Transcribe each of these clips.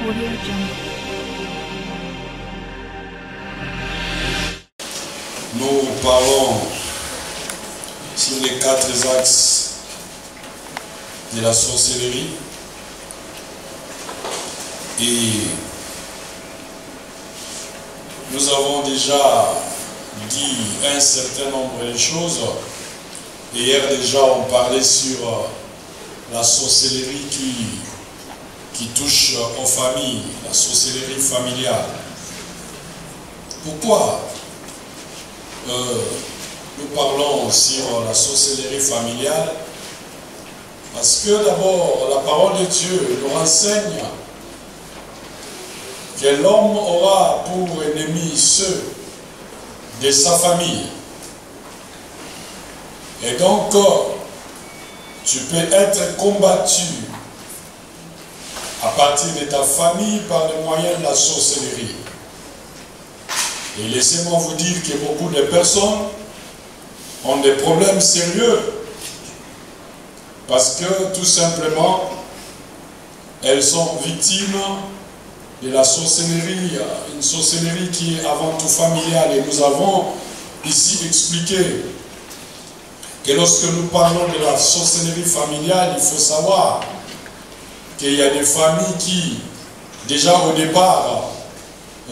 Audio Jungle. Nous parlons sur les 4 axes de la sorcellerie et nous avons déjà dit un certain nombre de choses. Hier déjà on parlait sur la sorcellerie qui touche aux familles, la sorcellerie familiale. Pourquoi nous parlons sur la sorcellerie familiale? Parce que d'abord la parole de Dieu nous renseigne que l'homme aura pour ennemis ceux de sa famille. Et donc, tu peux être combattu à partir de ta famille par le moyen de la sorcellerie. Et laissez-moi vous dire que beaucoup de personnes ont des problèmes sérieux parce que tout simplement, elles sont victimes de la sorcellerie, une sorcellerie qui est avant tout familiale. Et nous avons ici expliqué que lorsque nous parlons de la sorcellerie familiale, il faut savoir qu'il y a des familles qui, déjà au départ,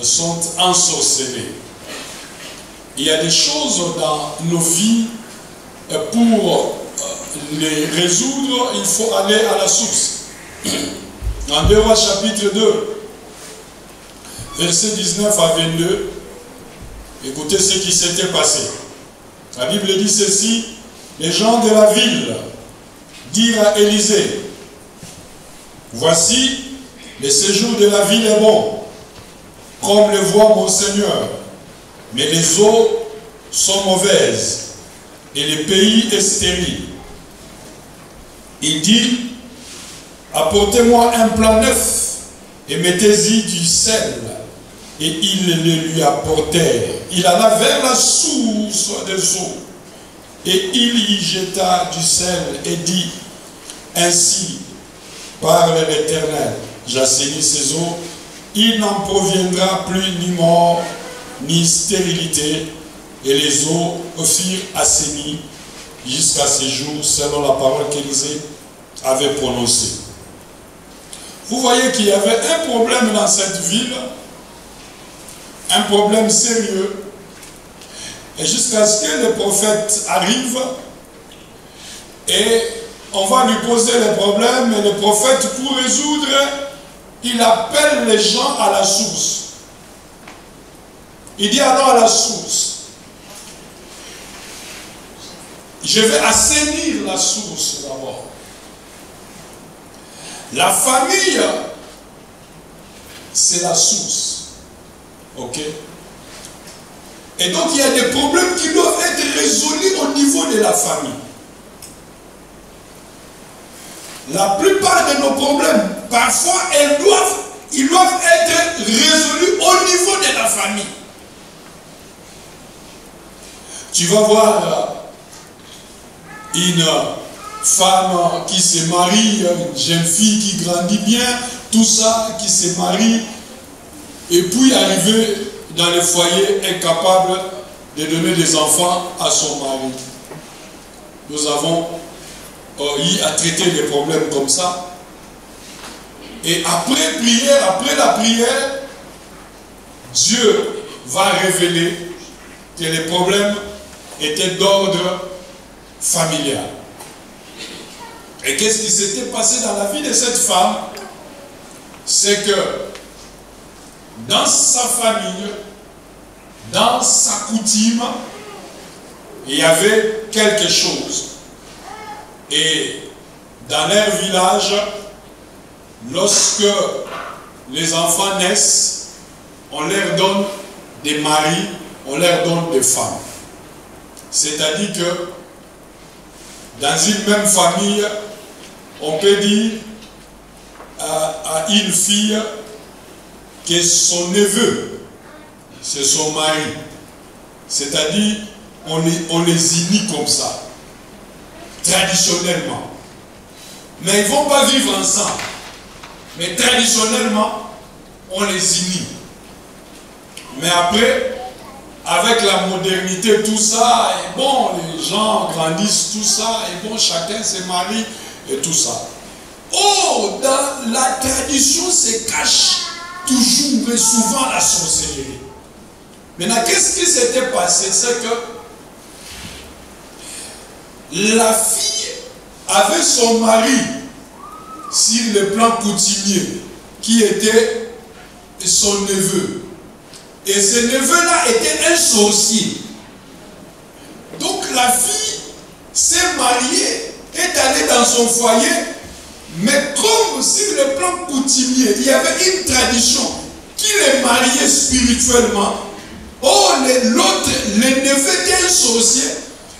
sont ensorcelées. Il y a des choses dans nos vies, pour les résoudre, il faut aller à la source. En 2 Rois chapitre 2, versets 19 à 22, écoutez ce qui s'était passé. La Bible dit ceci: les gens de la ville dirent à Élisée: voici, le séjour de la ville est bon, comme le voit mon Seigneur, mais les eaux sont mauvaises et le pays est stérile. Il dit: apportez-moi un plat neuf et mettez-y du sel. Et ils le lui apportèrent. Il alla vers la source des eaux et il y jeta du sel et dit: ainsi parle l'Éternel, j'assainis ces eaux, il n'en proviendra plus ni mort ni stérilité. Et les eaux furent assainies jusqu'à ce jour, selon la parole qu'Élisée avait prononcée. Vous voyez qu'il y avait un problème dans cette ville, un problème sérieux, et jusqu'à ce que le prophète arrive et on va lui poser le problème, et le prophète, pour résoudre, il appelle les gens à la source. Il dit alors à la source: je vais assainir la source d'abord. La famille, c'est la source. Ok? Et donc il y a des problèmes qui doivent être résolus au niveau de la famille. La plupart de nos problèmes, parfois, ils doivent être résolus au niveau de la famille. Tu vas voir une femme qui se marie, une jeune fille qui grandit bien, tout ça, qui se marie, et puis arriver dans le foyer incapable de donner des enfants à son mari. Nous avons eu à traiter des problèmes comme ça. Et après prière, après la prière, Dieu va révéler que les problèmes étaient d'ordre familial. Et qu'est-ce qui s'était passé dans la vie de cette femme? C'est que dans sa famille, dans sa coutume, il y avait quelque chose. Et dans leur village, lorsque les enfants naissent, on leur donne des maris, on leur donne des femmes. C'est-à-dire que dans une même famille, on peut dire à une fille que son neveu, c'est son mari. C'est-à-dire, on les unit comme ça, traditionnellement. Mais ils ne vont pas vivre ensemble. Mais traditionnellement, on les unit. Mais après, avec la modernité, tout ça, et bon, les gens grandissent, tout ça, et bon, chacun se marie, et tout ça. Oh, dans la tradition se cache toujours et souvent la sorcellerie. Maintenant, qu'est-ce qui s'était passé? C'est que la fille avait son mari sur le plan coutumier, qui était son neveu. Et ce neveu-là était un sorcier. Donc la fille s'est mariée, est allée dans son foyer, mais comme sur le plan coutumier, il y avait une tradition qui les mariait spirituellement. Oh, l'autre, le neveu était un sorcier.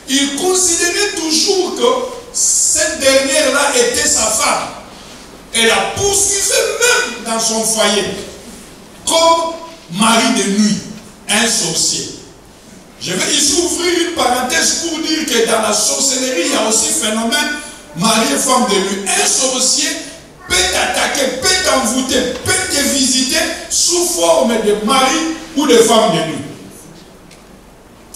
Il considérait toujours que cette dernière-là était sa femme. Et la poursuivait même dans son foyer. Comme mari de nuit, un sorcier. Je vais ici ouvrir une parenthèse pour dire que dans la sorcellerie, il y a aussi phénomène mari et femme de nuit. Un sorcier peut t'attaquer, peut t'envoûter, peut te visiter sous forme de mari ou de femme de nuit.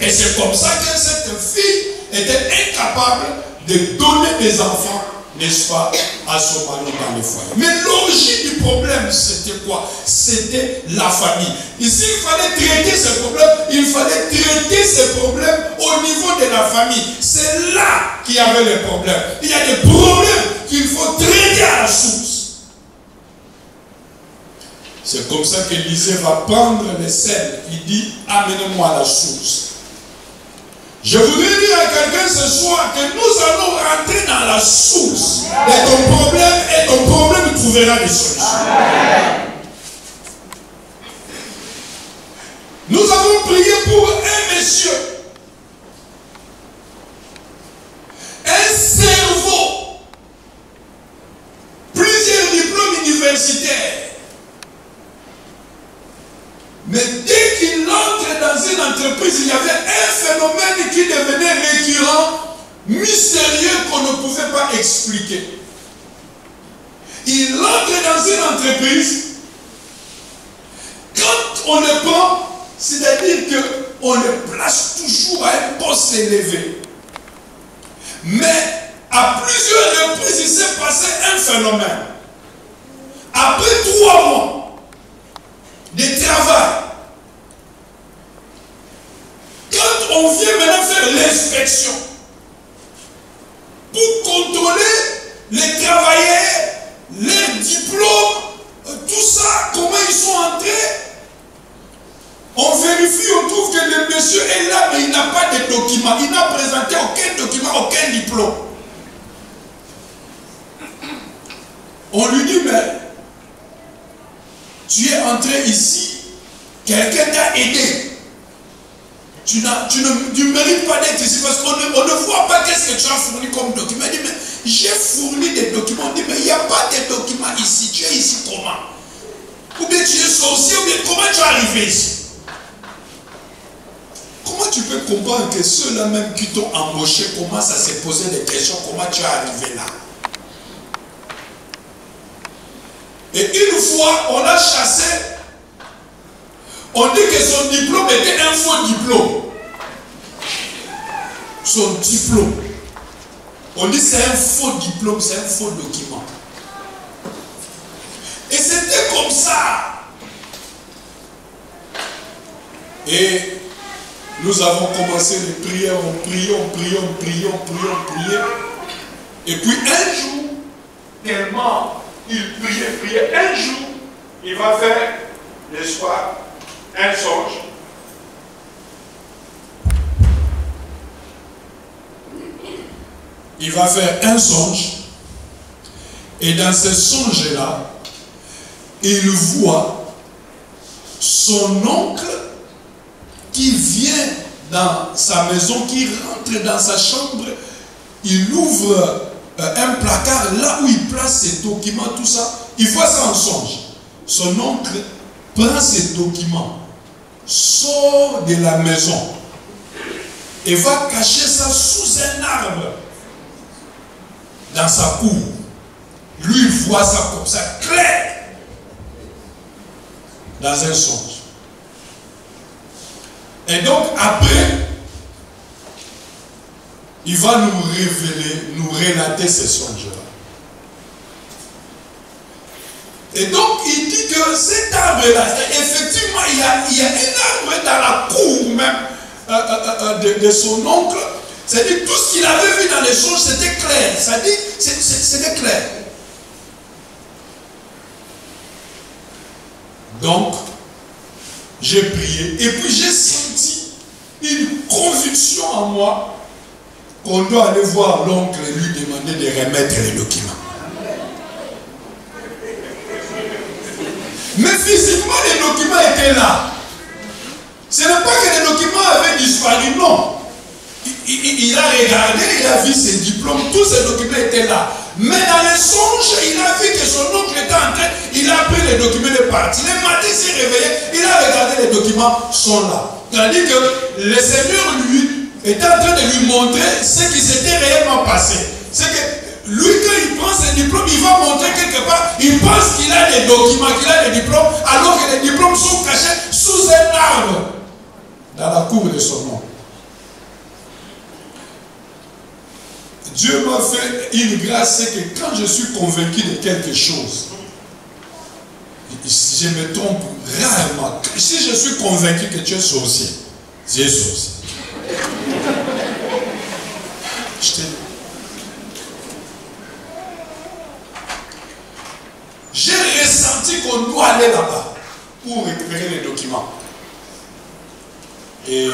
Et c'est comme ça que cette fille était incapable de donner des enfants, n'est-ce pas, à son mari dans le foyer. Mais l'origine du problème, c'était quoi? C'était la famille. Ici, il fallait traiter ce problème, il fallait traiter ce problème au niveau de la famille. C'est là qu'il y avait le problème. Il y a des problèmes qu'il faut traiter à la source. C'est comme ça qu'Élisée va prendre les sels. Il dit, amenez-moi à la source. Je voudrais dire à quelqu'un ce soir que nous allons rentrer dans la source et ton problème trouvera des solutions. Nous avons prié pour un monsieur, un cerveau, plusieurs diplômes universitaires. Mais dès qu'il entre dans une entreprise, il y avait un phénomène qui devenait récurrent, mystérieux, qu'on ne pouvait pas expliquer. Il entre dans une entreprise, quand on le prend, c'est-à-dire qu'on le place toujours à un poste élevé. Mais à plusieurs reprises, il s'est passé un phénomène. Après 3 mois de travail, quand on vient maintenant faire l'inspection pour contrôler les travailleurs, leurs diplômes, tout ça, comment ils sont entrés, on vérifie, on trouve que le monsieur est là, mais il n'a pas de document. Il n'a présenté aucun document, aucun diplôme. On lui dit, mais tu es entré ici, quelqu'un t'a aidé. Tu ne mérites pas d'être ici parce qu'on ne voit pas qu'est-ce que tu as fourni comme document. Il dit, mais j'ai fourni des documents. On dit, mais il n'y a pas de documents ici. Tu es ici comment? Ou bien tu es sorcier, ou bien comment tu es arrivé ici? Comment tu peux comprendre que ceux-là même qui t'ont embauché commencent à se poser des questions, comment tu es arrivé là? Et une fois, on a chassé, on dit que son diplôme était un faux diplôme. Son diplôme. On dit que c'est un faux diplôme, c'est un faux document. Et c'était comme ça. Et nous avons commencé les prières, on priait. Et puis un jour, tellement il priait, un jour, il va faire, n'est-ce pas, un songe. Il va faire un songe. Et dans ce songe-là, il voit son oncle qui vient dans sa maison, qui rentre dans sa chambre. Il ouvre un placard là où il place ses documents, tout ça. Il voit ça en songe. Son oncle prend ses documents, sort de la maison et va cacher ça sous un arbre dans sa cour. Lui, il voit ça comme ça, clair. dans un songe. Et donc après, il va nous révéler, nous relater ces songes-là. Et donc il dit que cet arbre-là, effectivement, il y a un arbre dans la cour même de son oncle. C'est-à-dire tout ce qu'il avait vu dans les songes, c'était clair. C'est-à-dire, c'était clair. Donc, j'ai prié et puis j'ai senti une conviction en moi qu'on doit aller voir l'oncle et lui demander de remettre les documents. Mais physiquement, les documents étaient là. Ce n'est pas que les documents avaient disparu, non. Il a regardé, il a vu ses diplômes, tous ces documents étaient là. Mais dans les songes, il a vu que son oncle était en train, il a pris les documents et est parti. Le matin, il s'est réveillé, il a regardé, les documents sont là. C'est-à-dire que le Seigneur, lui, était en train de lui montrer ce qui s'était réellement passé. C'est que lui, quand il prend ses diplômes, il va montrer quelque part, il pense qu'il a des documents, qu'il a des diplômes, alors que les diplômes sont cachés sous un arbre, dans la cour de son oncle. Dieu m'a fait une grâce, c'est que quand je suis convaincu de quelque chose, je me trompe rarement. Si je suis convaincu que tu es sorcier, tu es sorcier. J'ai ressenti qu'on doit aller là-bas pour récupérer les documents. Et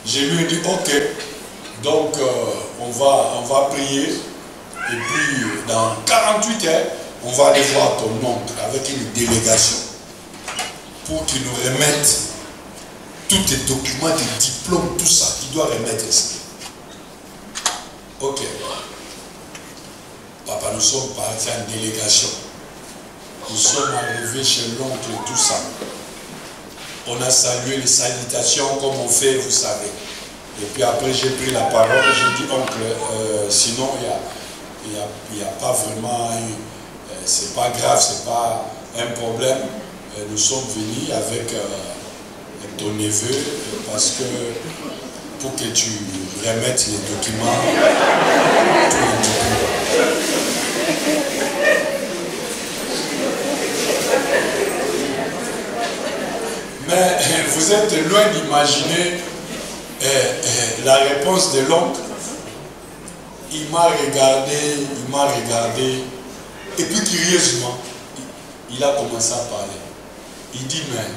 je lui ai dit, ok. Donc, on va prier. Et puis, dans 48 heures, on va aller voir ton oncle avec une délégation pour qu'il nous remette tous tes documents, tes diplômes, tout ça. Il doit remettre ça. Ok. Papa, nous sommes partis en délégation. Nous sommes arrivés chez l'oncle et tout ça. On a salué les salutations comme on fait, vous savez. Et puis après, j'ai pris la parole, j'ai dit, oncle, sinon, il n'y a pas vraiment, c'est pas grave, c'est pas un problème. Nous sommes venus avec ton neveu, parce que pour que tu remettes les documents, tous les documents. Mais vous êtes loin d'imaginer la réponse de l'oncle. Il m'a regardé, et puis curieusement, il a commencé à parler. Il dit, mais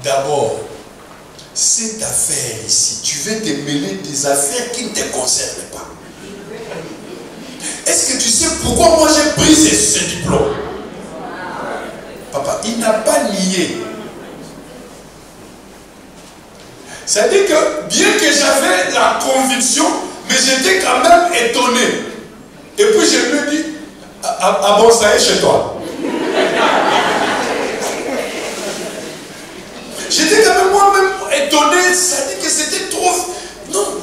d'abord, cette affaire ici, tu veux te mêler des affaires qui ne te concernent pas. Est-ce que tu sais pourquoi moi j'ai pris ce diplôme? Papa, il n'a pas nié. C'est-à-dire que bien que j'avais la conviction, mais j'étais quand même étonné. Et puis je lui dis, ah bon, ça est chez toi. J'étais quand même moi-même étonné, c'est-à-dire que c'était trop... Non.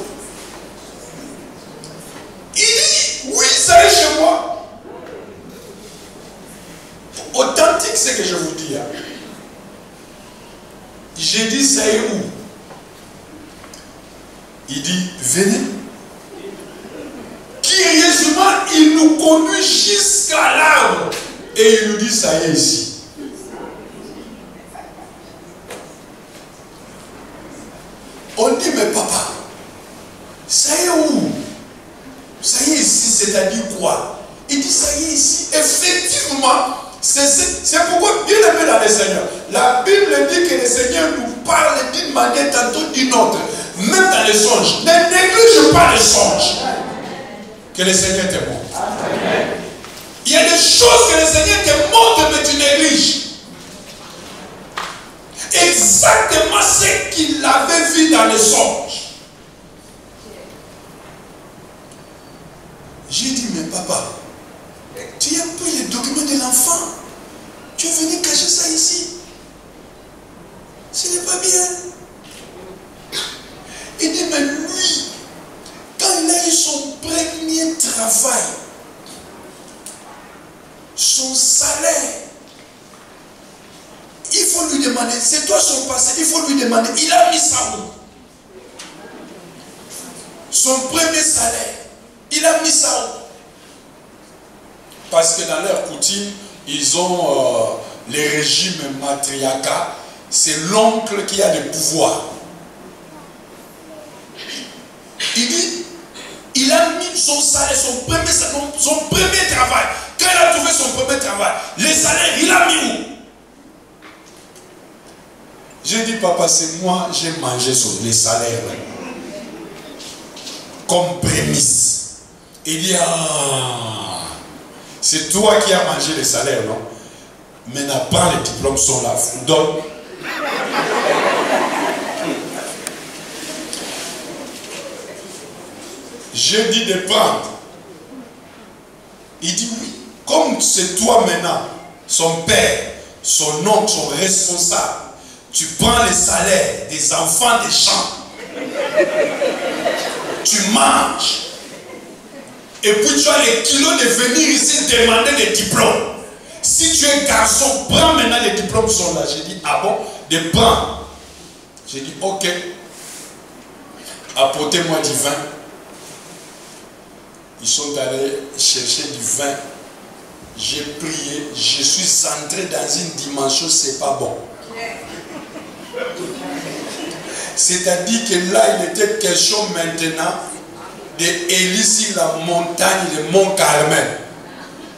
Il dit, oui, ça est chez moi. Authentique, c'est que je vous dis. Hein. J'ai dit, ça est où? Il dit, venez. Curieusement, il nous conduit jusqu'à l'arbre. Et il nous dit, ça y est ici. On dit, mais papa, ça y est où? Ça y est ici, c'est-à-dire quoi? Il dit, ça y est ici. Effectivement, c'est pourquoi, bien aimé dans le Seigneur, la Bible dit que le Seigneur nous parle d'une manière tantôt d'une autre. Même dans les songes. Ne néglige pas les songes. Que le Seigneur te montre. Il y a des choses que le Seigneur te montre, mais tu négliges. Exactement ce qu'il avait vu dans les songes. J'ai dit, mais papa, tu as pris les documents de l'enfant. Tu es venu cacher ça ici. Ce n'est pas bien. Il dit, mais lui, quand il a eu son premier travail, son salaire, il faut faut lui demander, c'est toi son passé, il faut lui demander, il a mis ça où? Son premier salaire, il a mis ça où? Parce que dans leur coutume, ils ont les régimes matriarcaux, c'est l'oncle qui a le pouvoir. Il dit, il a mis son salaire, son premier travail. Quand il a trouvé son premier travail, les salaires, il a mis où? J'ai dit, papa, c'est moi, j'ai mangé sur les salaires. Comme prémisse. Il dit, ah, c'est toi qui as mangé les salaires, non? Maintenant, prends les diplômes, sont là, donne. J'ai dit de prendre. Il dit oui. Comme c'est toi maintenant, son père, son oncle, son responsable, tu prends les salaires des enfants des champs. Tu manges. Et puis tu as les kilos de venir ici demander des diplômes. Si tu es garçon, prends maintenant les diplômes qui sont là. J'ai dit, ah bon, de prendre. J'ai dit, ok. Apportez-moi du vin. Ils sont allés chercher du vin. J'ai prié. Je suis entré dans une dimension, c'est pas bon. C'est-à-dire que là, il était question maintenant d'Élie sur la montagne, le mont Carmel.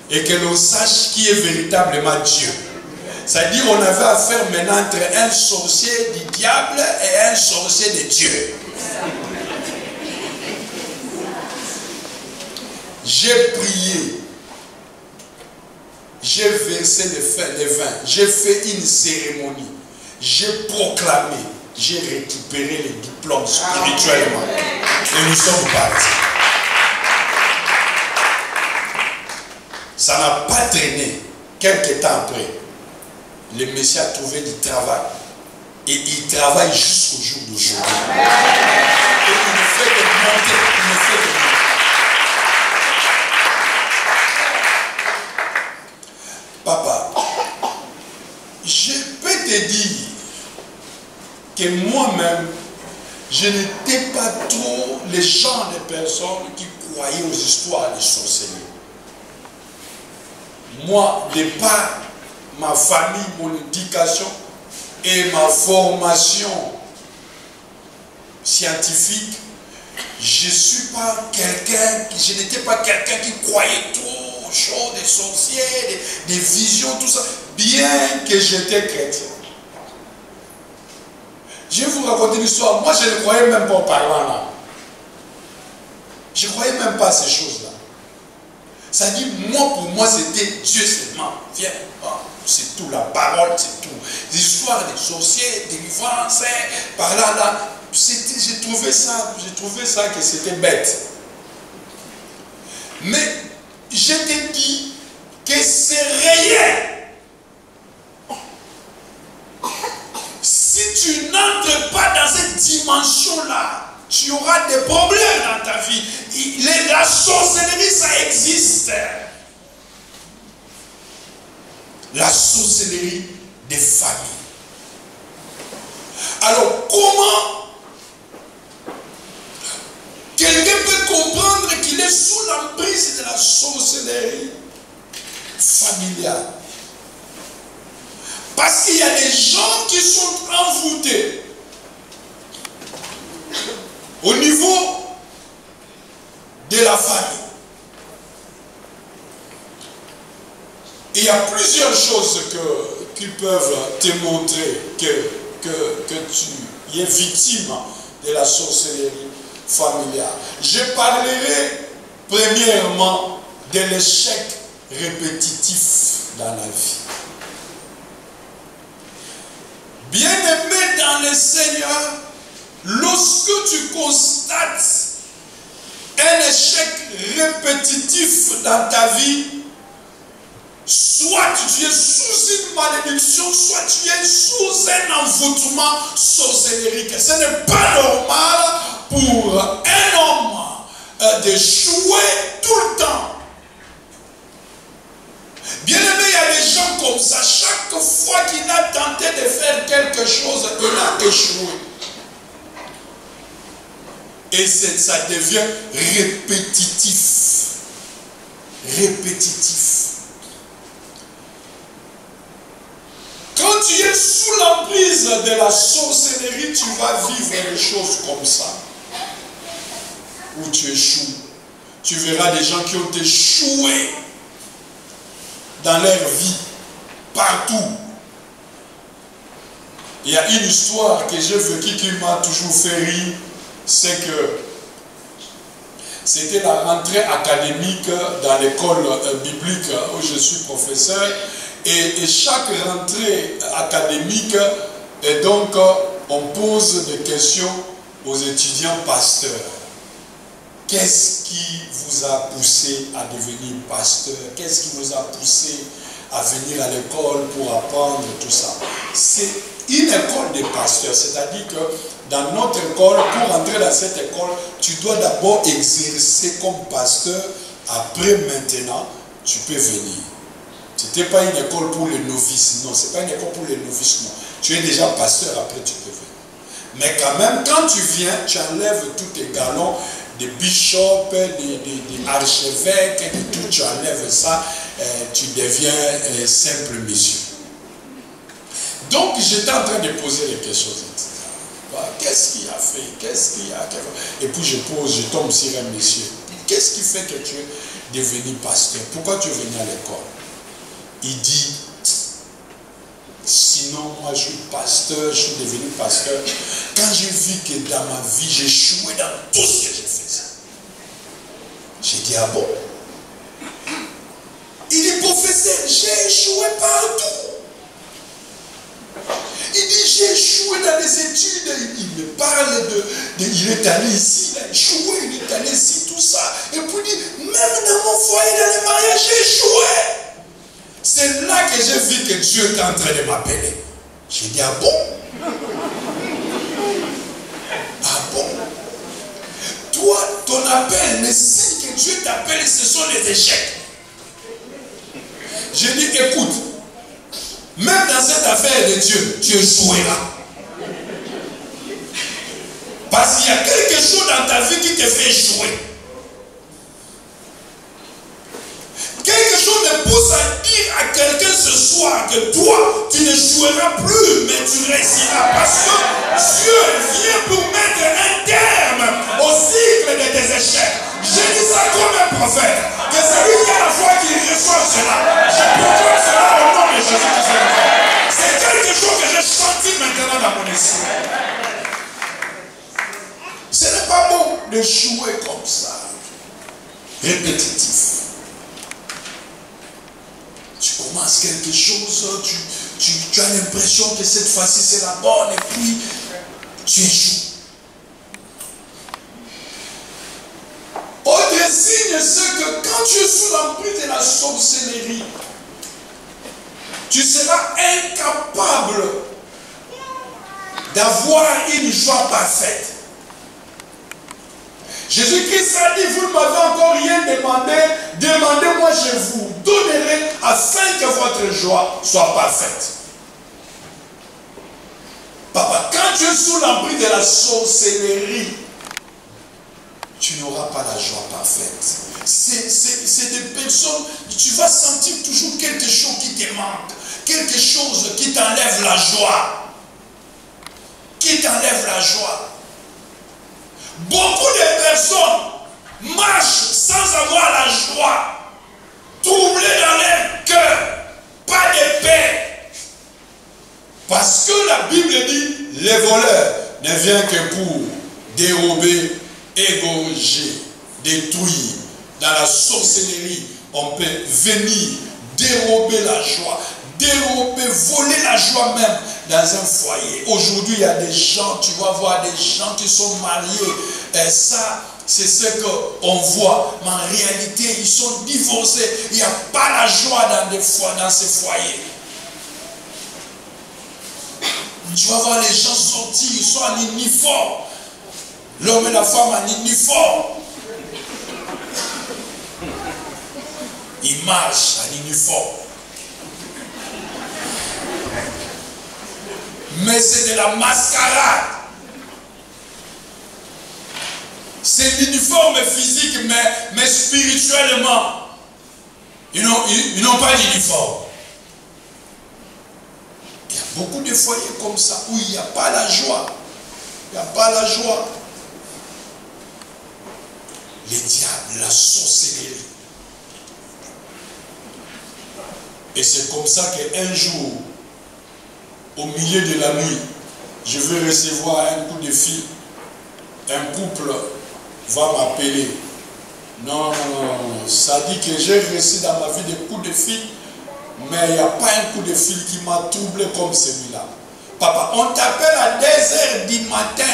Et que l'on sache qui est véritablement Dieu. C'est-à-dire qu'on avait affaire maintenant entre un sorcier du diable et un sorcier de Dieu. J'ai prié. J'ai versé le vin. J'ai fait une cérémonie. J'ai proclamé. J'ai récupéré les diplômes spirituellement. Et nous sommes partis. Ça n'a pas traîné. Quelques temps après, le Messie a trouvé du travail. Et il travaille jusqu'au jour d'aujourd'hui. Et il me fait de monter. Il me fait de monter. Papa, je peux te dire que moi-même, je n'étais pas trop le genre de personnes qui croyaient aux histoires de sorcellerie. Moi, de par ma famille, mon éducation et ma formation scientifique, je n'étais pas quelqu'un qui croyait trop aux choses des sorciers, des visions, tout ça, bien que j'étais chrétien. Je vais vous raconter une histoire. Moi, je ne croyais même pas en parlant là. Je ne croyais même pas à ces choses-là. Ça dit, pour moi, c'était Dieu seulement. Viens, c'est tout, la parole, c'est tout. Les histoires des sorciers, des délivrance, par là, là. J'ai trouvé ça que c'était bête. Mais je te dis que c'est réel. Si tu n'entres pas dans cette dimension-là, tu auras des problèmes dans ta vie. La sorcellerie, ça existe. La sorcellerie des familles. Alors, comment quelqu'un peut comprendre qu'il est sous l'emprise de la sorcellerie familiale? Parce qu'il y a des gens qui sont envoûtés au niveau de la famille. Il y a plusieurs choses qui peuvent te montrer que tu es victime de la sorcellerie familiale. Je parlerai premièrement de l'échec répétitif dans la vie. Bien-aimé dans le Seigneur, lorsque tu constates un échec répétitif dans ta vie, soit tu es sous une malédiction, soit tu es sous un envoûtement sorcellérique. Ce n'est pas normal pour un homme d'échouer tout le temps. Bien aimé, il y a des gens gens comme ça, chaque fois qu'il a tenté de faire quelque chose, il a échoué. Et ça devient répétitif. Répétitif. Quand tu es sous l'emprise de la sorcellerie, tu vas vivre des choses comme ça. Où tu échoues. Tu verras des gens qui ont échoué dans leur vie, partout. Il y a une histoire que j'ai vécue qui m'a toujours fait rire, c'est que c'était la rentrée académique dans l'école biblique où je suis professeur, et chaque rentrée académique, et donc on pose des questions aux étudiants pasteurs. Qu'est-ce qui vous a poussé à devenir pasteur? Qu'est-ce qui vous a poussé à venir à l'école pour apprendre tout ça? C'est une école de pasteurs, c'est-à-dire que dans notre école, pour entrer dans cette école, tu dois d'abord exercer comme pasteur. Après, maintenant, tu peux venir. Ce n'était pas une école pour les novices, non. Ce n'est pas une école pour les novices, non. Tu es déjà pasteur, après tu peux venir. Mais quand même, quand tu viens, tu enlèves tous tes galons, des bishops, des archevêques, et tout, tu enlèves ça, tu deviens simple monsieur. Donc, j'étais en train de poser des questions. Qu'est-ce qu'il a fait? Qu'est-ce qu'il a fait? Et puis je tombe sur un monsieur. Qu'est-ce qui fait que tu es devenu pasteur? Pourquoi tu es venu à l'école? Il dit, sinon moi je suis pasteur, je suis devenu pasteur. Quand j'ai vu que dans ma vie, j'ai échoué dans tout ce que j'ai fait. J'ai dit, ah bon? Il dit, professeur, j'ai échoué partout. Il dit, j'ai échoué dans les études. Il me parle il est allé ici, il a échoué, il est allé ici, tout ça. Et puis il dit, même dans mon foyer, dans les mariages, j'ai échoué. C'est là que j'ai vu que Dieu est en train de m'appeler. J'ai dit, ah bon? Ah bon? Toi, ton appel, les signes que Dieu t'appelle, ce sont les échecs. J'ai dit, écoute, même dans cette affaire de Dieu, tu échoueras. Parce qu'il y a quelque chose dans ta vie qui te fait échouer. Quelque chose me pousse à dire à quelqu'un ce soir que toi, tu n'échoueras plus, mais tu réussiras. Parce que Dieu vient pour mettre un terme au cycle de tes échecs. J'ai dit ça comme un prophète. Que celui qui a la foi qui reçoit cela. Je proclame cela au nom de Jésus-Christ. C'est quelque chose que j'ai senti maintenant dans mon esprit. Ce n'est pas bon d'échouer comme ça. Répétitif. Tu commences quelque chose, tu as l'impression que cette fois-ci c'est la bonne, et puis tu échoues. Autre signe, c'est que quand tu es sous l'emprise de la sorcellerie, tu seras incapable d'avoir une joie parfaite. Jésus-Christ a dit, vous ne m'avez encore rien demandé, demandez-moi, je vous donnerai afin que votre joie soit parfaite. Papa, quand tu es sous l'emprise de la sorcellerie, tu n'auras pas la joie parfaite. C'est des personnes, tu vas sentir toujours quelque chose qui te manque, quelque chose qui t'enlève la joie. Qui t'enlève la joie. Beaucoup de personnes marchent sans avoir la joie, troublées dans leur cœur, pas de paix. Parce que la Bible dit, les voleurs ne viennent que pour dérober, égorger, détruire. Dans la sorcellerie, on peut venir dérober la joie, dérober, voler la joie même dans un foyer. Aujourd'hui, il y a des gens, tu vas voir des gens qui sont mariés. Et ça, c'est ce qu'on voit. Mais en réalité, ils sont divorcés. Il n'y a pas la joie dans ces foyers. Tu vas voir les gens sortir, ils sont en uniforme. L'homme et la femme en uniforme. Ils marchent en uniforme. mais c'est de la mascarade. C'est l'uniforme physique, mais spirituellement, ils n'ont pas d'uniforme. Il y a beaucoup de foyers comme ça où il n'y a pas la joie. Il n'y a pas la joie. Les diables, la sorcellerie. Et c'est comme ça qu'un jour, au milieu de la nuit, je vais recevoir un coup de fil. Un couple va m'appeler. Non, ça dit que j'ai reçu dans ma vie des coups de fil, mais il n'y a pas un coup de fil qui m'a troublé comme celui-là. Papa, on t'appelle à 2h du matin.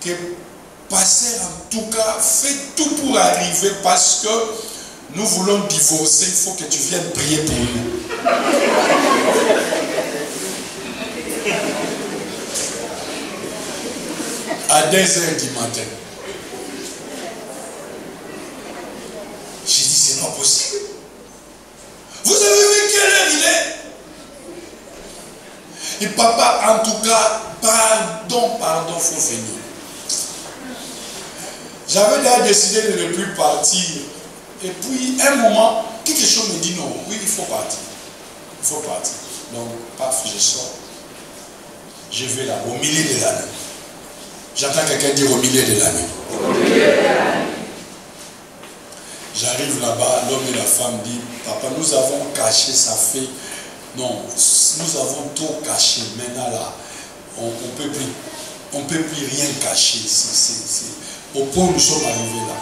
Que pasteur, en tout cas, fais tout pour arriver parce que nous voulons divorcer. Il faut que tu viennes prier pour nous. À 2h du matin. J'ai dit, c'est pas possible. Vous avez vu quelle heure il est? Et papa, en tout cas, pardon, il faut venir. J'avais déjà décidé de ne plus partir. Et puis, un moment, quelque chose me dit non, oui, il faut partir. Il faut partir. Donc, paf, je sors. Je vais là, au milieu de l'année. J'entends quelqu'un dire au milieu de l'année. J'arrive là-bas, l'homme et la femme disent, papa, nous avons caché, ça fait... Non, nous avons trop caché. Maintenant là, on ne peut plus rien cacher. Au point où nous sommes arrivés là.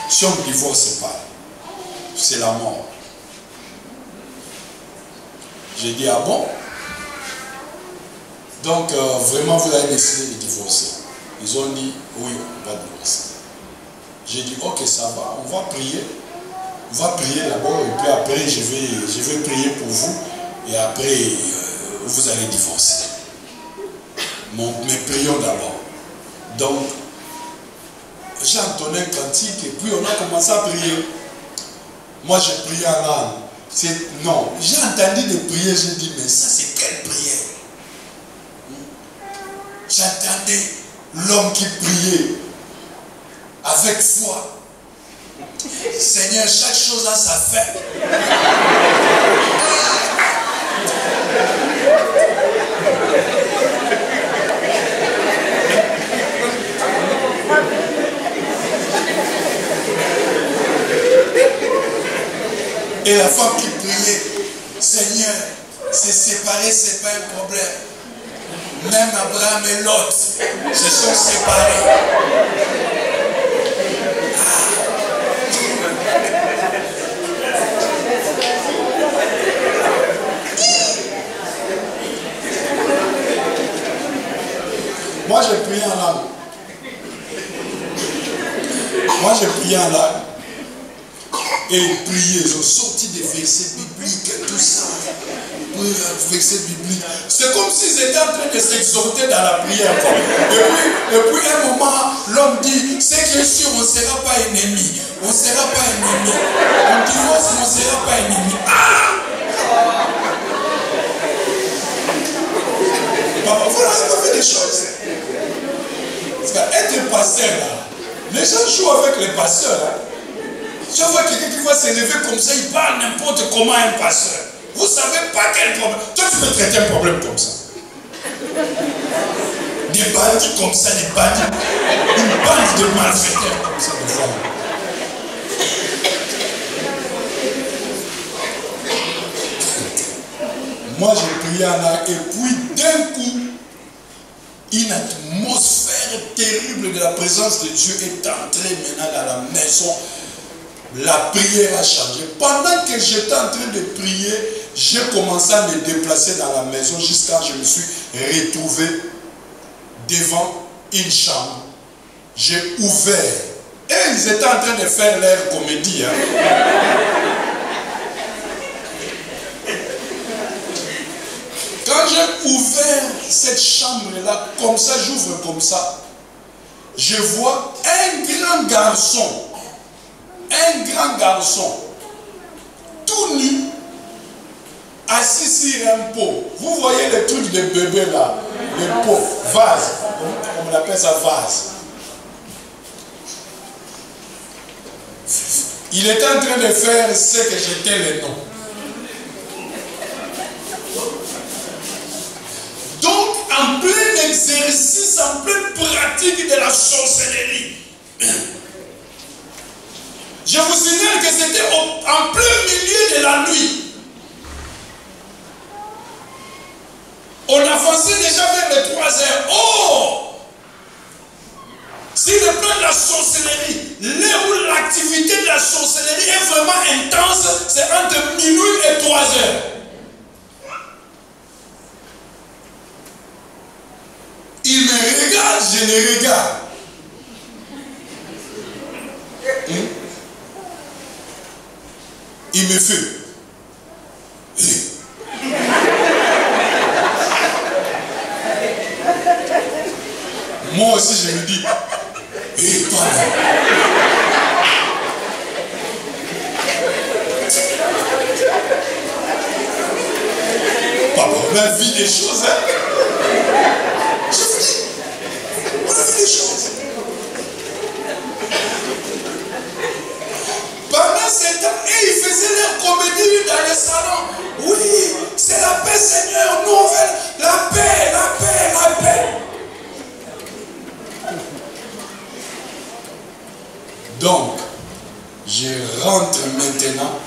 Si on ne divorce pas, c'est la mort. J'ai dit, ah bon? Donc, vraiment, vous avez décidé de divorcer. Ils ont dit, oui, on va divorcer. J'ai dit, ok, ça va, on va prier. On va prier d'abord, et puis après, je vais prier pour vous. Et après, vous allez divorcer. Mais prions d'abord. Donc, j'ai entonné un cantique, et puis on a commencé à prier. Moi, j'ai prié en langue. Non, j'ai entendu de prier, j'ai dit, mais ça, c'est quelle prière? J'entendais l'homme qui priait avec foi. Seigneur, chaque chose a sa fin. Et la femme qui priait, Seigneur, se séparer, c'est pas un problème. Même Abraham et Lot se sont séparés. Moi, j'ai prié en langue. Et ils priaient, ils ont sorti des versets bibliques, tout ça. Versets bibliques. C'est comme s'ils étaient en train de s'exhorter dans la prière. Et puis à un moment, l'homme dit, c'est que sûr, on ne sera pas ennemis. On ne sera pas ennemis. On divorce, on ne sera pas ennemis. Papa, vous n'avez pas fait des choses. Parce qu'être pasteur, là, les gens jouent avec les pasteurs. Hein. Tu vois quelqu'un qui va s'élever comme ça, il parle n'importe comment à un pasteur. Vous ne savez pas quel problème. Toi, tu peux traiter un problème comme ça. Des bandits comme ça, des bandits. Une bande de malfaiteurs comme ça, des fois. Moi, j'ai prié en là, et puis d'un coup, une atmosphère terrible de la présence de Dieu est entrée maintenant dans la maison. La prière a changé. Pendant que j'étais en train de prier, j'ai commencé à me déplacer dans la maison jusqu'à ce que je me suis retrouvé devant une chambre. J'ai ouvert. Et ils étaient en train de faire leur comédie. Quand j'ai ouvert cette chambre-là, comme ça, j'ouvre comme ça, je vois un grand garçon, tout nu, assis sur un pot. Vous voyez les trucs de bébé là, les pots, vase, on appelle ça vase. Il était en train de faire ce que j'étais le nom. Donc, en plein exercice, en pleine pratique de la sorcellerie, je vous signale que c'était en plein milieu de la nuit. On avançait déjà vers les 3 heures. Oh! Si le plan de la sorcellerie, l'heure où l'activité de la sorcellerie est vraiment intense, c'est entre minuit et 3 heures. Il me regarde, je le regarde. Il me fait. Moi aussi je me dis, et toi là. Papa, on a vu des choses, hein? Je vous dis, on a vu des choses. Pendant ce temps, et ils faisaient leur comédie dans le salon. Oui, c'est la paix, Seigneur, nous on veut la paix, la paix, la paix. Donc, je rentre maintenant,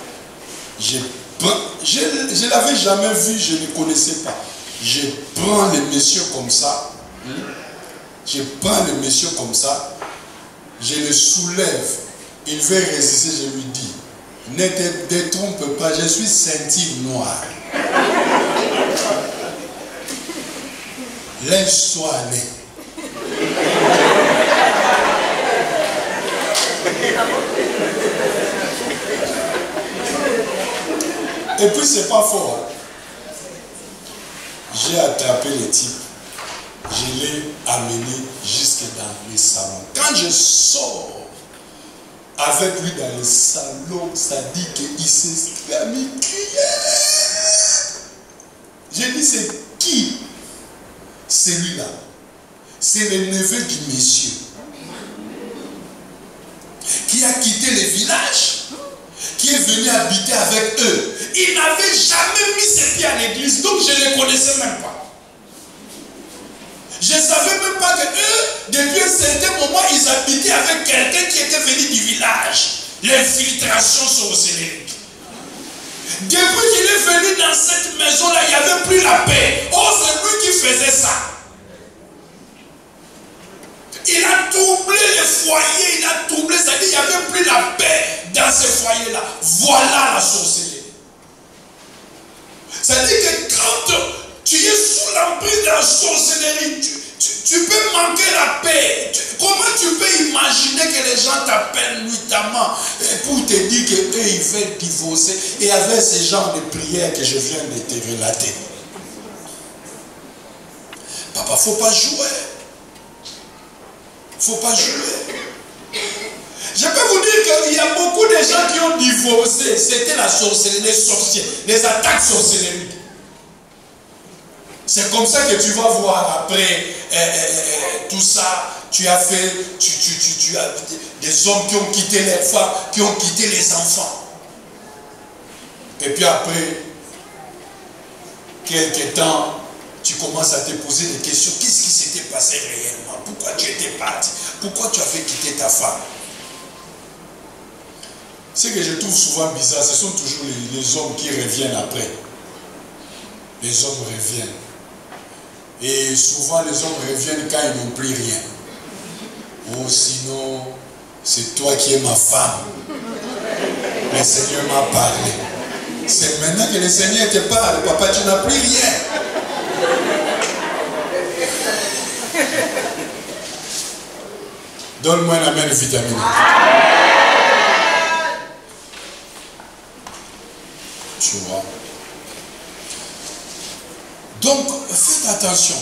je ne l'avais jamais vu, je ne connaissais pas. Je prends le monsieur comme ça, je prends le monsieur comme ça, je le soulève, il veut résister, je lui dis, ne te détrompe pas, je suis ceinture noire. Laisse-toi aller. Et puis c'est pas fort. J'ai attrapé le type. Je l'ai amené jusque dans le salon. Quand je sors avec lui dans le salon, ça dit qu'il s'est mis crié. J'ai dit, c'est qui? Celui-là. C'est le neveu du monsieur qui a quitté le village, qui est venu habiter avec eux. Il n'avait jamais mis ses pieds à l'église, donc je ne les connaissais même pas. Je ne savais même pas que eux, depuis un certain moment, ils habitaient avec quelqu'un qui était venu du village. L'infiltration sorcellerie. Depuis qu'il est venu dans cette maison-là, il n'y avait plus la paix. Oh, c'est lui qui faisait ça. Il a troublé les foyers, il a troublé, c'est-à-dire qu'il n'y avait plus la paix dans ces foyers-là. Voilà la sorcellerie. C'est-à-dire que quand tu es sous l'emprise de la sorcellerie, tu peux manquer la paix. Comment tu peux imaginer que les gens t'appellent nuitamment pour te dire qu'eux ils veulent divorcer et avec ce genre de prière que je viens de te relater? Papa, faut pas jouer. Faut pas jouer. Je peux vous dire qu'il y a beaucoup de gens qui ont divorcé. C'était la sorcellerie, les sorciers, les attaques sorcelleries. C'est comme ça que tu vas voir après tout ça. Tu as fait, tu as des hommes qui ont quitté les femmes, qui ont quitté les enfants. Et puis après, quelques temps, tu commences à te poser des questions. Qu'est-ce qui s'était passé réellement? Pourquoi tu étais parti? Pourquoi tu avais quitté ta femme? Ce que je trouve souvent bizarre, ce sont toujours les hommes qui reviennent après. Les hommes reviennent. Et souvent les hommes reviennent quand ils n'ont plus rien. Oh, sinon, c'est toi qui es ma femme. Le Seigneur m'a parlé. C'est maintenant que le Seigneur te parle. Papa, tu n'as plus rien. Donne-moi un amen vitaminé. Tu vois. Donc, faites attention.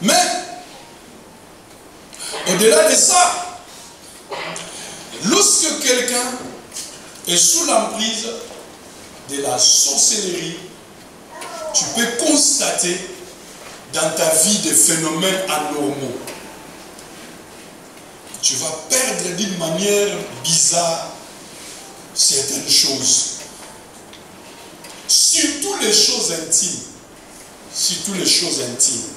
Mais, au-delà de ça, lorsque quelqu'un est sous l'emprise de la sorcellerie, tu peux constater dans ta vie des phénomènes anormaux. Tu vas perdre d'une manière bizarre certaines choses. Surtout les choses intimes. Surtout les choses intimes.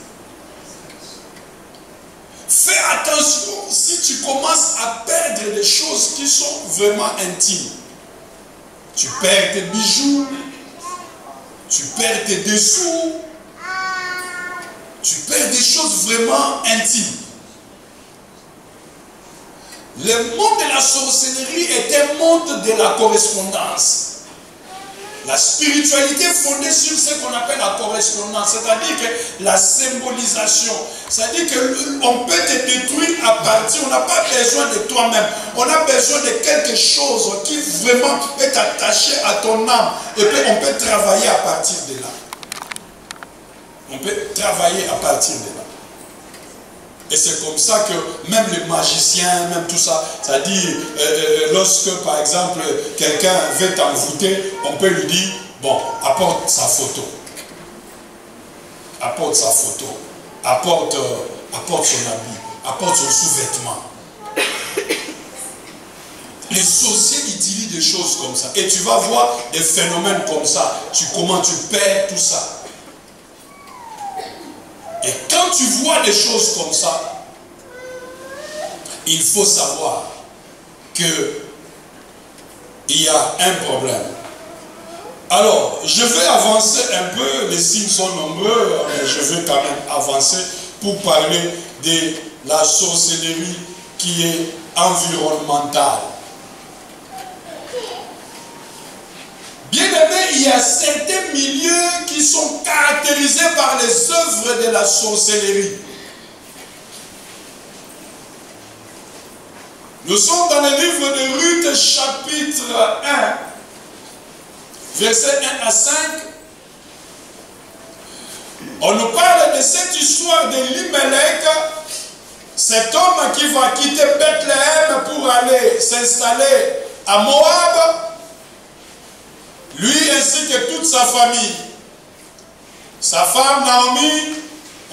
Fais attention si tu commences à perdre des choses qui sont vraiment intimes. Tu perds tes bijoux, tu perds tes dessous, tu perds des choses vraiment intimes. Le monde de la sorcellerie est un monde de la correspondance. La spiritualité fondée sur ce qu'on appelle la correspondance, c'est-à-dire que la symbolisation, c'est-à-dire qu'on peut te détruire à partir, on n'a pas besoin de toi-même, on a besoin de quelque chose qui vraiment est attaché à ton âme, et puis on peut travailler à partir de là. On peut travailler à partir de là. Et c'est comme ça que même les magiciens, même tout ça, c'est-à-dire lorsque par exemple quelqu'un veut t'envoûter, on peut lui dire, bon, apporte sa photo. Apporte sa photo. Apporte son habit. Apporte son sous-vêtement. Les sorciers utilisent des choses comme ça. Et tu vas voir des phénomènes comme ça. Comment tu perds tout ça. Et quand tu vois des choses comme ça, il faut savoir qu'il y a un problème. Alors, je vais avancer un peu, les signes sont nombreux, mais je vais quand même avancer pour parler de la sorcellerie qui est environnementale. Bien-aimés, il y a certains milieux qui sont caractérisés par les œuvres de la sorcellerie. Nous sommes dans le livre de Ruth, chapitre 1, versets 1 à 5. On nous parle de cette histoire de Limelech, cet homme qui va quitter Bethléem pour aller s'installer à Moab. Lui ainsi que toute sa famille, sa femme Naomi,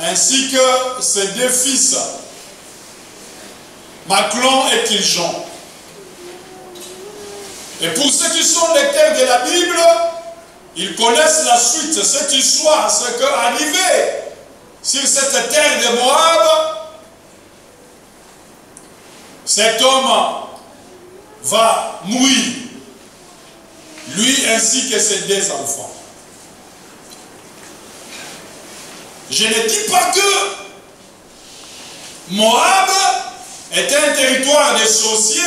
ainsi que ses deux fils, Maclon et Kiljon. Et pour ceux qui sont lecteurs de la Bible, ils connaissent la suite, cette histoire, ce qui est arrivé sur cette terre de Moab. Cet homme va mourir. Lui ainsi que ses deux enfants. Je ne dis pas que Moab est un territoire de sorciers,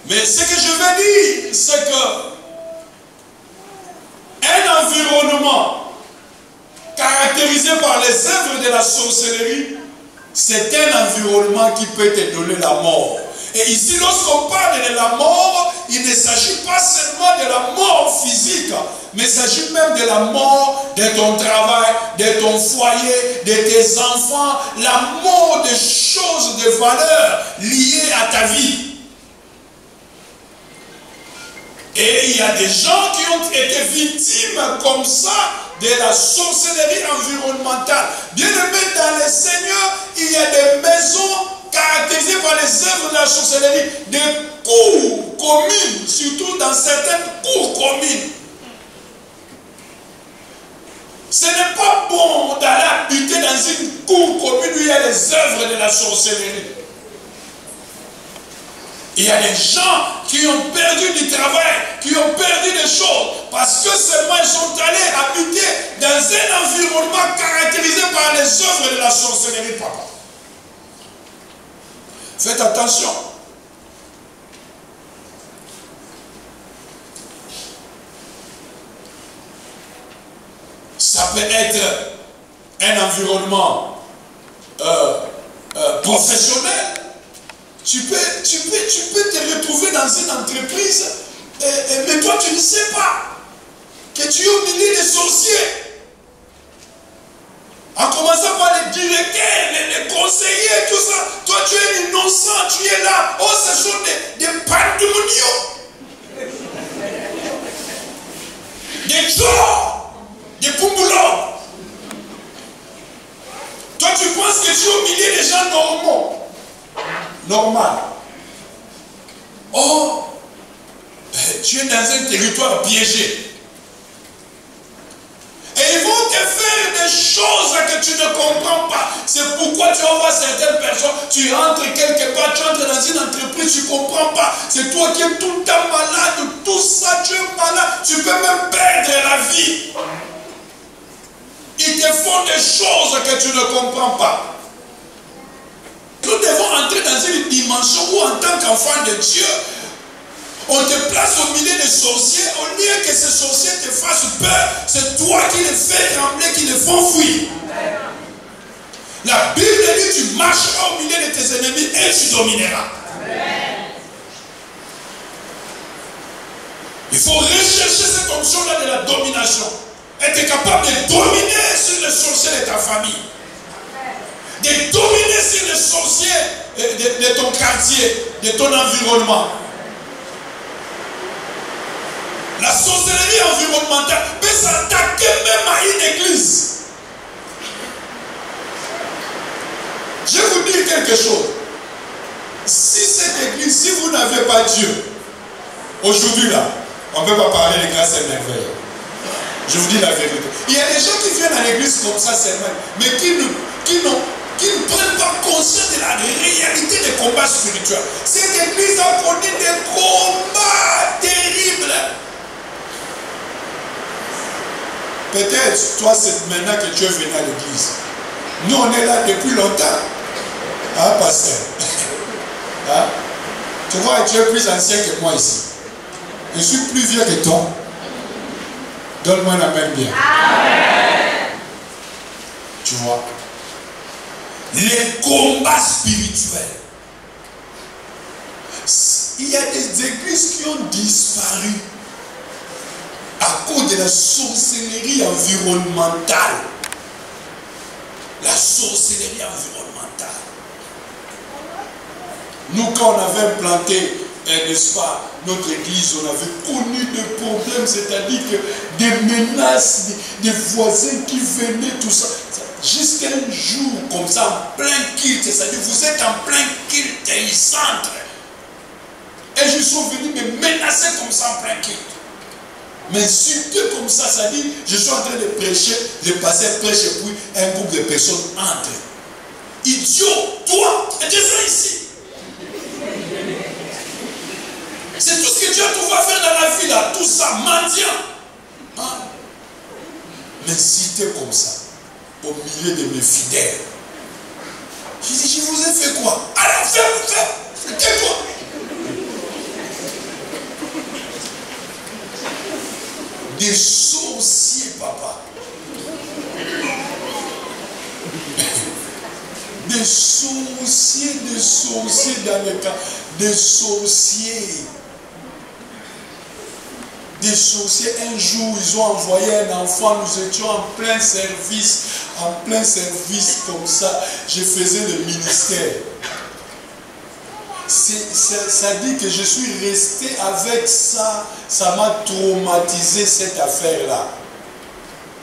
mais ce que je veux dire, c'est que un environnement caractérisé par les œuvres de la sorcellerie, c'est un environnement qui peut te donner la mort. Et ici, lorsqu'on parle de la mort, il ne s'agit pas seulement de la mort physique, mais il s'agit même de la mort de ton travail, de ton foyer, de tes enfants, la mort des choses de valeur liées à ta vie. Et il y a des gens qui ont été victimes comme ça de la sorcellerie environnementale. Bien aimé dans le Seigneur, il y a des maisons caractérisées par les œuvres de la sorcellerie, des cours communes, surtout dans certaines cours communes. Ce n'est pas bon d'aller habiter dans une cour commune où il y a les œuvres de la sorcellerie. Il y a des gens qui ont perdu du travail, qui ont perdu des choses, parce que seulement ils sont allés habiter dans un environnement caractérisé par les œuvres de la sorcellerie, papa. Faites attention. Ça peut être un environnement professionnel. Tu peux te retrouver dans une entreprise, mais toi tu ne sais pas que tu es au milieu des sorciers. En commençant par les directeurs, les conseillers, tout ça. Toi tu es innocent, tu es là. Oh, ce sont des pandémoniaux. tu es dans un territoire piégé. Et ils vont te faire des choses que tu ne comprends pas. C'est pourquoi tu vas voir certaines personnes, tu rentres quelque part, tu entres dans une entreprise, tu ne comprends pas. C'est toi qui es tout le temps malade, tout ça, tu es malade. Tu peux même perdre la vie. Ils te font des choses que tu ne comprends pas. Nous devons entrer dans une dimension où en tant qu'enfant de Dieu, on te place au milieu des sorciers, au lieu que ces sorciers te fassent peur, c'est toi qui les fais trembler, qui les font fuir. La Bible dit, tu marcheras au milieu de tes ennemis et tu domineras. Il faut rechercher cette option-là de la domination. Être capable de dominer sur les sorciers de ta famille. De dominer sur les sorciers de ton quartier, de ton environnement. La sorcellerie environnementale peut s'attaquer même à une église. Je vais vous dire quelque chose. Si cette église, si vous n'avez pas Dieu, aujourd'hui là, on ne peut pas parler de grâce et merveille. Je vous dis la vérité. Il y a des gens qui viennent à l'église comme ça, c'est vrai, mais qui ne prennent pas conscience de la réalité des combats spirituels. Cette église a produit des combats terribles. Peut-être, toi, c'est maintenant que tu es venu à l'église. Nous, on est là depuis longtemps. Hein, pasteur? Hein? Tu vois, tu es plus ancien que moi ici. Je suis plus vieux que toi. Donne-moi la main bien. Amen. Tu vois? Les combats spirituels. Il y a des églises qui ont disparu à cause de la sorcellerie environnementale. La sorcellerie environnementale. Nous, quand on avait implanté, n'est-ce pas, notre église, on avait connu des problèmes, c'est-à-dire que des menaces, des voisins qui venaient, tout ça. Jusqu'à un jour, comme ça, en plein culte, c'est-à-dire vous êtes en plein culte et ils centrent. Et je suis venu me menacer comme ça en plein culte. M'insulter comme ça, ça dit, je suis en train de prêcher, le pasteur prêche et puis un groupe de personnes entre. Idiot, toi, descends ici. C'est tout ce que Dieu a trouvé à faire dans la vie là, tout ça, mendiant. Hein? M'insulter comme ça, au milieu de mes fidèles. Je dis, je vous ai fait quoi? Alors fais, tais-toi. Des sorciers, papa. Des sorciers dans le cas. Des sorciers. Des sorciers. Un jour, ils ont envoyé un enfant. Nous étions en plein service comme ça. Je faisais le ministère. Ça dit que je suis resté avec ça. Ça m'a traumatisé cette affaire-là.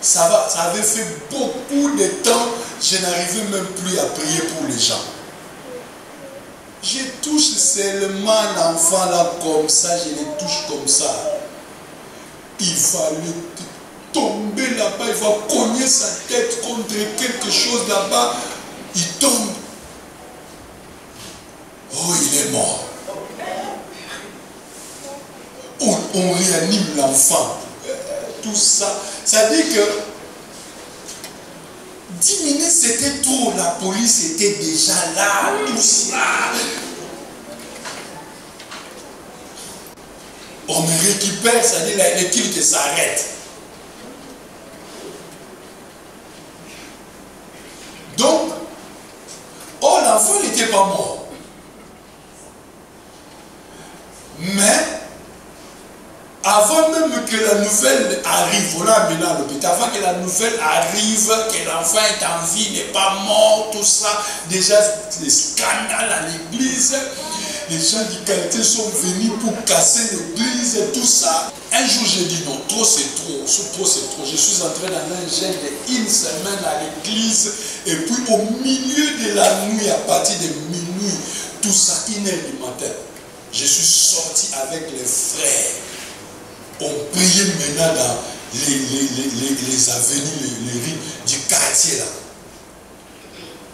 Ça avait fait beaucoup de temps. Je n'arrivais même plus à prier pour les gens. Je touche seulement l'enfant là comme ça. Je le touche comme ça. Il va tomber là-bas. Il va cogner sa tête contre quelque chose là-bas. Il tombe. Oh, il est mort. On réanime l'enfant. Tout ça. Ça dit que 10 minutes c'était trop. La police était déjà là. Tout ça. On me récupère. Ça dit que le culte s'arrête. Donc, oh, l'enfant n'était pas mort. Mais, avant même que la nouvelle arrive, on l'a amené à l'hôpital, avant que la nouvelle arrive, que l'enfant est en vie, n'est pas mort, tout ça, déjà des scandales à l'église, les gens du quartier sont venus pour casser l'église et tout ça. Un jour j'ai dit non, trop c'est trop, trop c'est trop. Je suis entré dans un jeûne d'une semaine à l'église et puis au milieu de la nuit, à partir de minuit, tout ça, 1h du matin. Je suis sorti avec les frères. on priait maintenant dans les avenues, les rues du quartier là.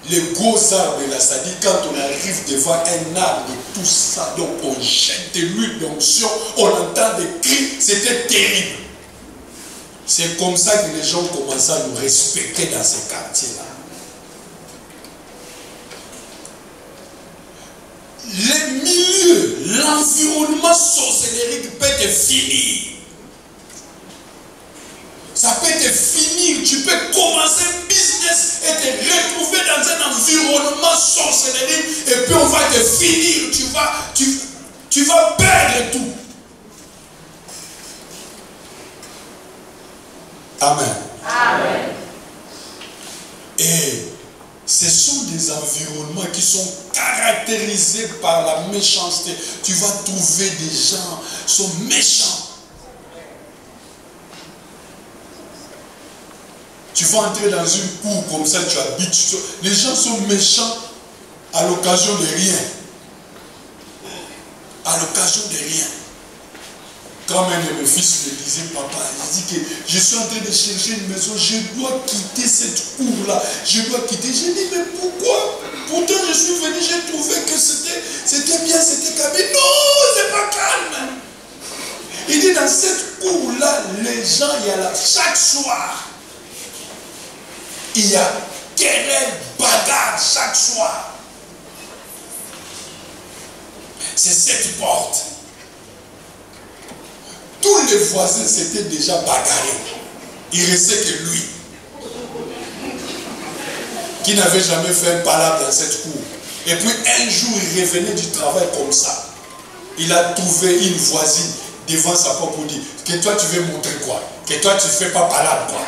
Les gros arbres là, c'est-à-dire quand on arrive devant un arbre, tout ça, donc on jette de l'huile d'onction, on entend des cris, c'était terrible. C'est comme ça que les gens commençaient à nous respecter dans ces quartiers-là. Les milieux, l'environnement sorcellérique peut te finir. Ça peut te finir. Tu peux commencer un business et te retrouver dans un environnement sorcellérique et puis on va te finir. Tu vas perdre tout. Amen. Amen. Et ce sont des environnements qui sont caractérisés par la méchanceté. Tu vas trouver des gens qui sont méchants. Tu vas entrer dans une cour comme ça, tu habites. Les gens sont méchants à l'occasion de rien. À l'occasion de rien. Quand un de mes fils me disait, papa, il dit que je suis en train de chercher une maison, je dois quitter cette cour-là, je dois quitter. J'ai dit, mais pourquoi? Pourtant, je suis venu, j'ai trouvé que c'était bien, c'était calme. Non, c'est pas calme. Il dit, dans cette cour-là, les gens, il y a là, chaque soir, il y a querelle, bagarre, chaque soir. C'est cette porte. Tous les voisins s'étaient déjà bagarrés. Il restait que lui, qui n'avait jamais fait un palabre dans cette cour. Et puis un jour, il revenait du travail comme ça. Il a trouvé une voisine devant sa porte pour dire, que toi tu veux montrer quoi? Que toi tu ne fais pas palabre quoi?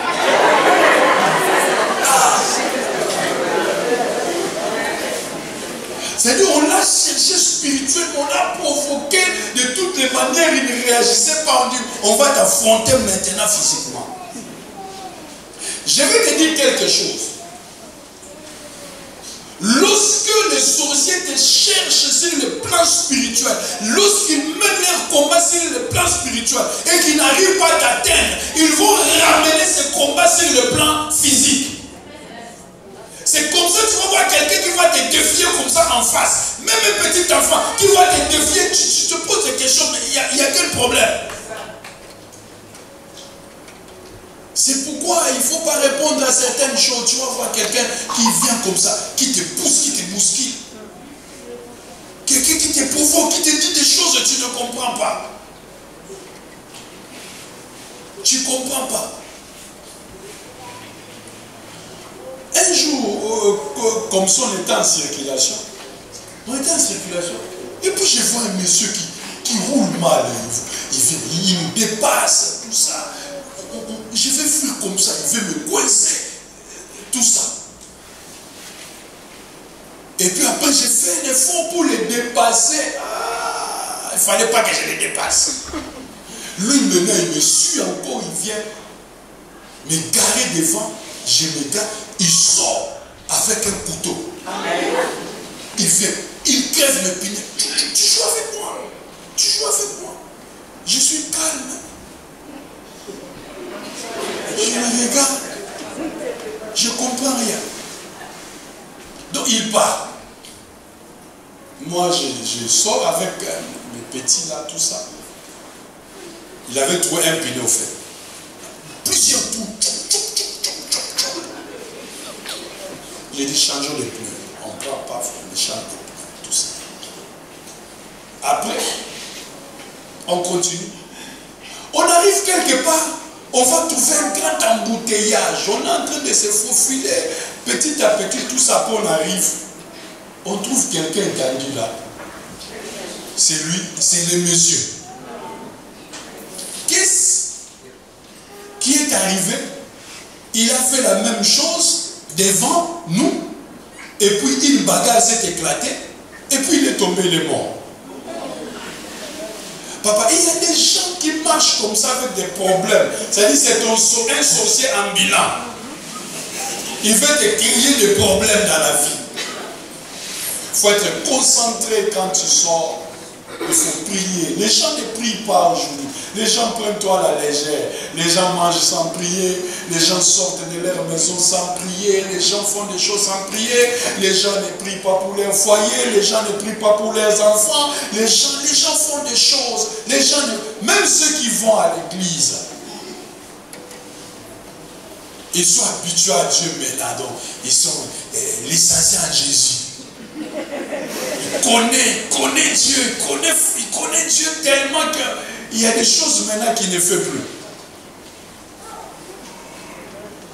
C'est-à-dire, on l'a cherché spirituellement, on l'a provoqué de toutes les manières, il ne réagissait pas. On dit, on va t'affronter maintenant physiquement. Je vais te dire quelque chose. Lorsque les sorciers te cherchent sur le plan spirituel, lorsqu'ils mènent leur combat sur le plan spirituel et qu'ils n'arrivent pas à t'atteindre, ils vont ramener ce combat sur le plan physique. C'est comme ça que tu vas voir quelqu'un qui va te défier comme ça en face. Même un petit enfant qui va te défier, tu te poses des questions, mais il y a quel problème? C'est pourquoi il ne faut pas répondre à certaines choses. Tu vas voir quelqu'un qui vient comme ça, qui te pousse, qui te bouscule. Quelqu'un qui te provoque, qui te dit des choses que tu ne comprends pas. Tu ne comprends pas. Un jour, comme ça, on était en circulation. On était en circulation. Et puis je vois un monsieur qui roule mal. Il me dépasse, tout ça. Je vais fuir comme ça, il veut me coincer. Tout ça. Et puis après, j'ai fait un effort pour le dépasser. Il ne fallait pas que je le dépasse. Lui, maintenant, il me suit encore, il vient me garer devant. Je me gare, il sort avec un couteau. Il vient, il crève mes pneus. Tu joues avec moi. Tu joues avec moi. Je suis calme. Je me regarde. Je ne comprends rien. Donc il part. Moi, je sors avec mes petits là, tout ça. Il avait trouvé un pneu au fait. Plusieurs tours. J'ai dit changeons de pneus. On ne prend pas, on change de pneus, tout ça. Après, on continue. On arrive quelque part, on va trouver un grand embouteillage. On est en train de se faufiler. Petit à petit, tout ça, on arrive. On trouve quelqu'un étendu là. C'est lui, c'est le monsieur. Qu'est-ce qui est arrivé? Il a fait la même chose devant nous, et puis une bagarre s'est éclatée, et puis il est tombé, il est mort. Papa, il y a des gens qui marchent comme ça avec des problèmes. C'est-à-dire c'est un sorcier ambulant. Il veut te créer des problèmes dans la vie. Il faut être concentré quand tu sors Il faut prier. Les gens ne prient pas aujourd'hui. Les gens prennent tout à la légère. Les gens mangent sans prier. Les gens sortent de leur maison sans prier. Les gens font des choses sans prier. Les gens ne prient pas pour leur foyer. Les gens ne prient pas pour leurs enfants. Les gens font des choses. Les gens, même ceux qui vont à l'église, ils sont habitués à Dieu maintenant. Donc, ils sont licenciés en Jésus. Il connaît Dieu, il connaît Dieu tellement qu'il y a des choses maintenant qu'il ne fait plus.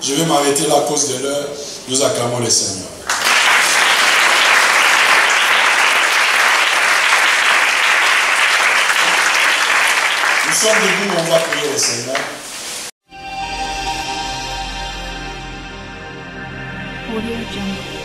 Je vais m'arrêter là à cause de l'heure. Nous acclamons le Seigneur. Nous sommes debout, on va prier le Seigneur. Audio Jungle.